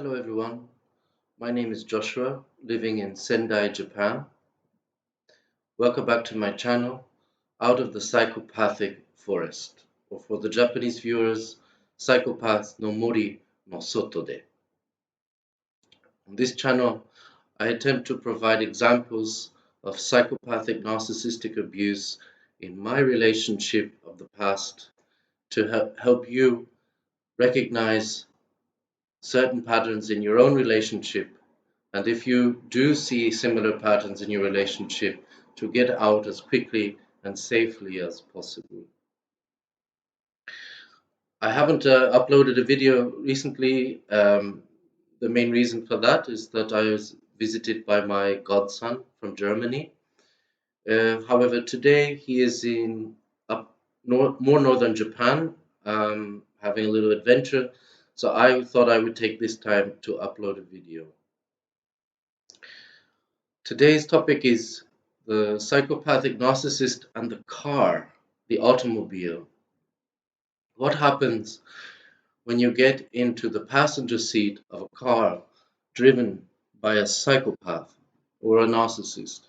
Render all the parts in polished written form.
Hello everyone, my name is Joshua, living in Sendai, Japan. Welcome back to my channel, Out of the Psychopathic Forest, or for the Japanese viewers, Psychopaths no Mori no Soto de. On this channel, I attempt to provide examples of psychopathic narcissistic abuse in my relationship of the past to help you recognize certain patterns in your own relationship, and if you do see similar patterns in your relationship, to get out as quickly and safely as possible. I haven't uploaded a video recently. The main reason for that is that I was visited by my godson from Germany. However, today he is in more northern Japan, having a little adventure. So I thought I would take this time to upload a video. Today's topic is the psychopathic narcissist and the car, the automobile. What happens when you get into the passenger seat of a car driven by a psychopath or a narcissist?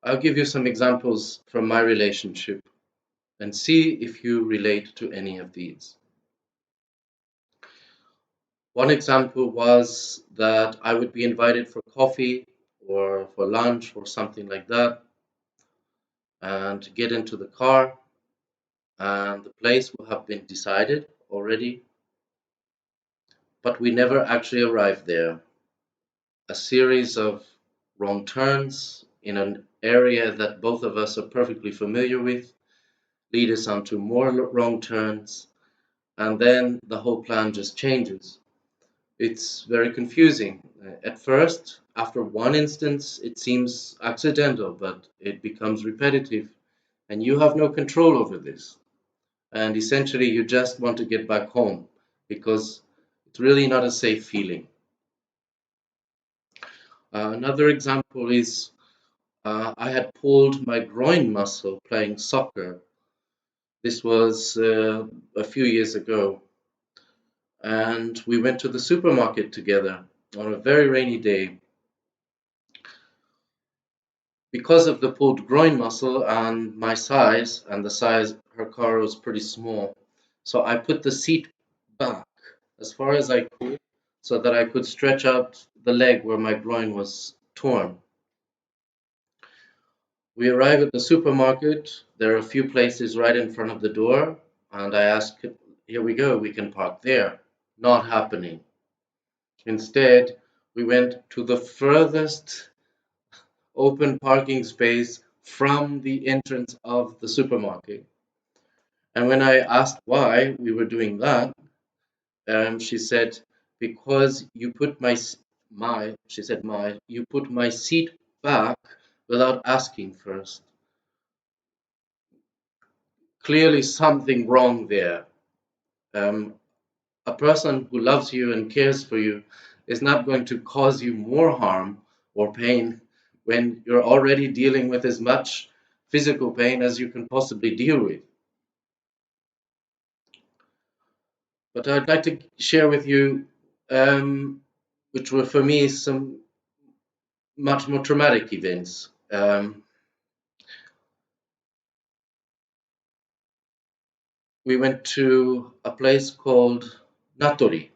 I'll give you some examples from my relationship and see if you relate to any of these. One example was that I would be invited for coffee or for lunch or something like that, and get into the car, and the place will have been decided already, but we never actually arrived there. A series of wrong turns in an area that both of us are perfectly familiar with lead us onto more wrong turns, and then the whole plan just changes. It's very confusing. At first, after one instance, it seems accidental, but it becomes repetitive, and you have no control over this. And essentially, you just want to get back home because it's really not a safe feeling. Another example is I had pulled my groin muscle playing soccer. This was a few years ago, and we went to the supermarket together on a very rainy day. Because of the pulled groin muscle and my size, and the size, her car was pretty small, so I put the seat back as far as I could so that I could stretch out the leg where my groin was torn. We arrive at the supermarket. There are a few places right in front of the door, and I ask, here we go, we can park there. Not happening. Instead, we went to the furthest open parking space from the entrance of the supermarket. And when I asked why we were doing that, she said, because you put you put my seat back without asking first. Clearly something wrong there. A person who loves you and cares for you is not going to cause you more harm or pain when you're already dealing with as much physical pain as you can possibly deal with. But I'd like to share with you, which were for me some much more traumatic events. We went to a place called Natori.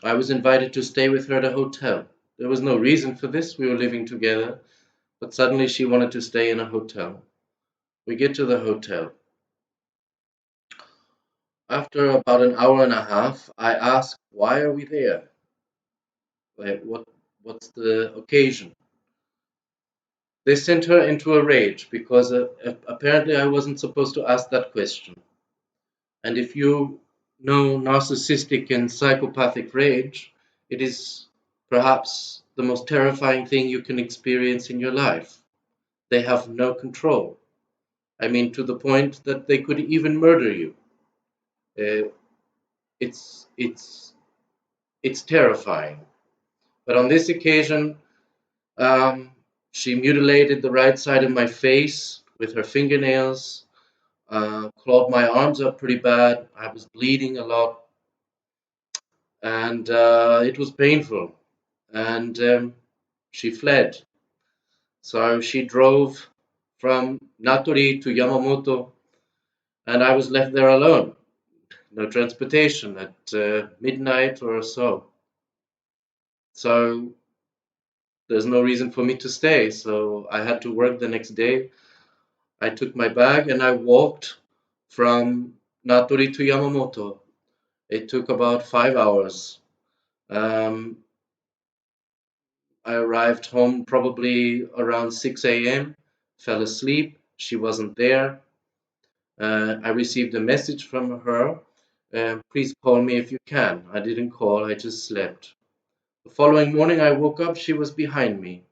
I was invited to stay with her at a hotel. There was no reason for this. We were living together, but suddenly she wanted to stay in a hotel. We get to the hotel. After about an hour and a half, I ask, why are we there? Like, what's the occasion? They sent her into a rage because apparently I wasn't supposed to ask that question. And if you know narcissistic and psychopathic rage, it is perhaps the most terrifying thing you can experience in your life. They have no control. I mean, to the point that they could even murder you. It's terrifying. But on this occasion, she mutilated the right side of my face with her fingernails, clawed my arms up pretty bad. I was bleeding a lot. and it was painful. And she fled. So she drove from Natori to Yamamoto, and I was left there alone. No transportation at midnight or so. So there's no reason for me to stay. So I had to work the next day. I took my bag and I walked from Natori to Yamamoto. It took about 5 hours. Um, I arrived home probably around 6 a.m., fell asleep. She wasn't there. I received a message from her. Please call me if you can. I didn't call, I just slept. The following morning, I woke up. She was behind me,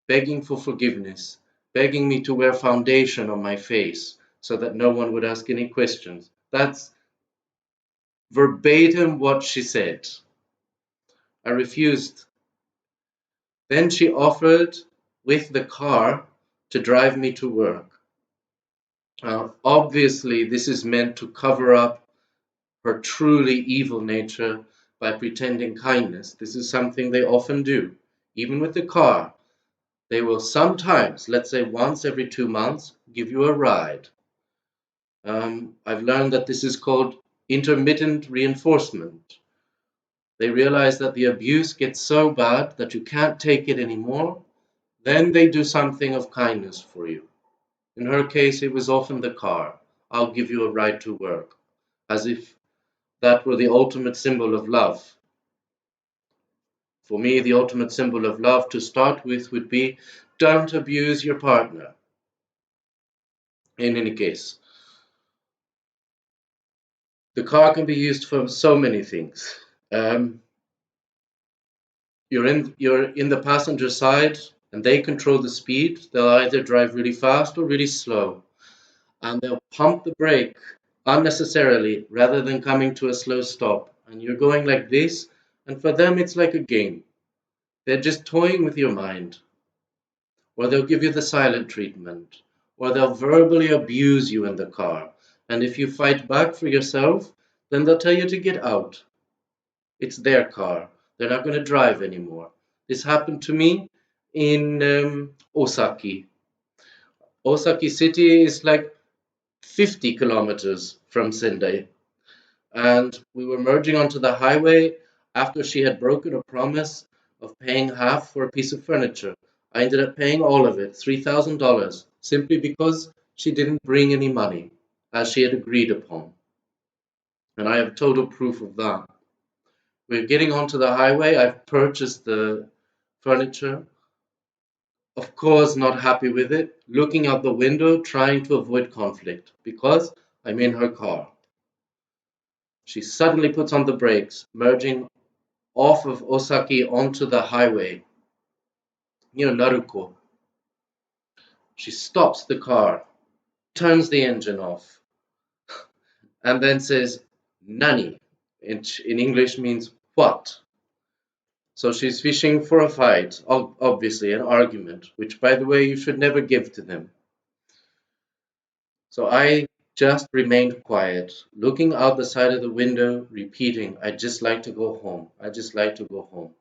begging for forgiveness, begging me to wear foundation on my face so that no one would ask any questions. That's verbatim what she said. I refused. Then she offered with the car to drive me to work. Obviously, this is meant to cover up her truly evil nature by pretending kindness. This is something they often do, even with the car. They will sometimes, let's say once every 2 months, give you a ride. I've learned that this is called intermittent reinforcement. They realize that the abuse gets so bad that you can't take it anymore. Then they do something of kindness for you. In her case, it was often the car. I'll give you a ride to work, as if that were the ultimate symbol of love. For me, the ultimate symbol of love to start with would be don't abuse your partner. In any case, the car can be used for so many things. Um, you're in the passenger side and they control the speed. They'll either drive really fast or really slow, and they'll pump the brake unnecessarily rather than coming to a slow stop. And you're going like this, and for them it's like a game. They're just toying with your mind. Or they'll give you the silent treatment, or they'll verbally abuse you in the car. And if you fight back for yourself, then they'll tell you to get out. It's their car. They're not going to drive anymore. This happened to me in Osaki. Osaki city is like 50 kilometers from Sendai. And we were merging onto the highway after she had broken a promise of paying half for a piece of furniture. I ended up paying all of it, $3,000, simply because she didn't bring any money, as she had agreed upon. And I have total proof of that. We're getting onto the highway. I've purchased the furniture. Of course, not happy with it. Looking out the window, trying to avoid conflict because I'm in her car. She suddenly puts on the brakes, merging off of Osaki onto the highway near Naruko. She stops the car, turns the engine off, and then says, Nani, which in English means what? So she's fishing for a fight, obviously, an argument, which, by the way, you should never give to them. So I just remained quiet, looking out the side of the window, repeating, I'd just like to go home. I'd just like to go home.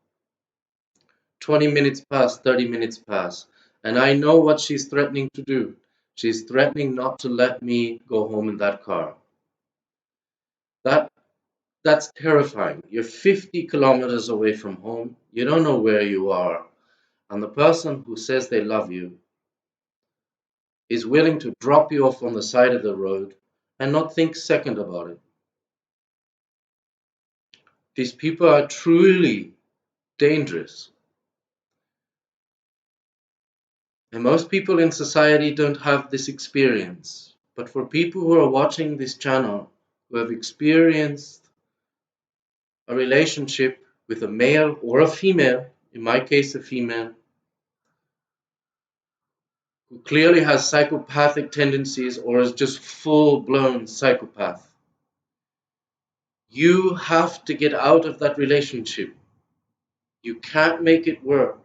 20 minutes pass, 30 minutes pass, and I know what she's threatening to do. She's threatening not to let me go home in that car. That that's terrifying. You're 50 kilometers away from home. You don't know where you are. And the person who says they love you is willing to drop you off on the side of the road and not think second about it. These people are truly dangerous. And most people in society don't have this experience. But for people who are watching this channel, who have experienced a relationship with a male or a female, in my case a female, who clearly has psychopathic tendencies or is just full-blown psychopath, you have to get out of that relationship. You can't make it work.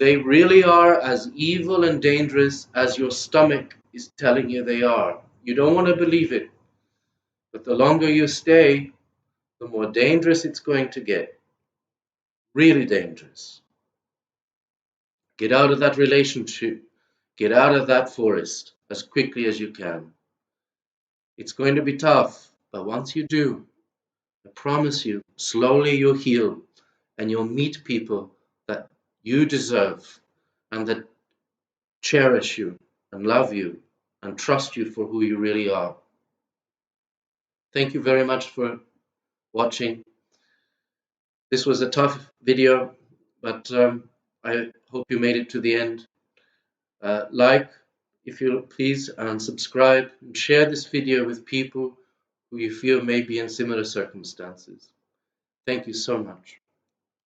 They really are as evil and dangerous as your stomach is telling you they are. You don't want to believe it, but the longer you stay, the more dangerous it's going to get. Really dangerous. Get out of that relationship. Get out of that forest as quickly as you can. It's going to be tough, but once you do, I promise you, slowly you'll heal and you'll meet people that you deserve and that cherish you and love you and trust you for who you really are. Thank you very much for watching. This was a tough video, but I hope you made it to the end. Like, if you please, and subscribe and share this video with people who you feel may be in similar circumstances. Thank you so much.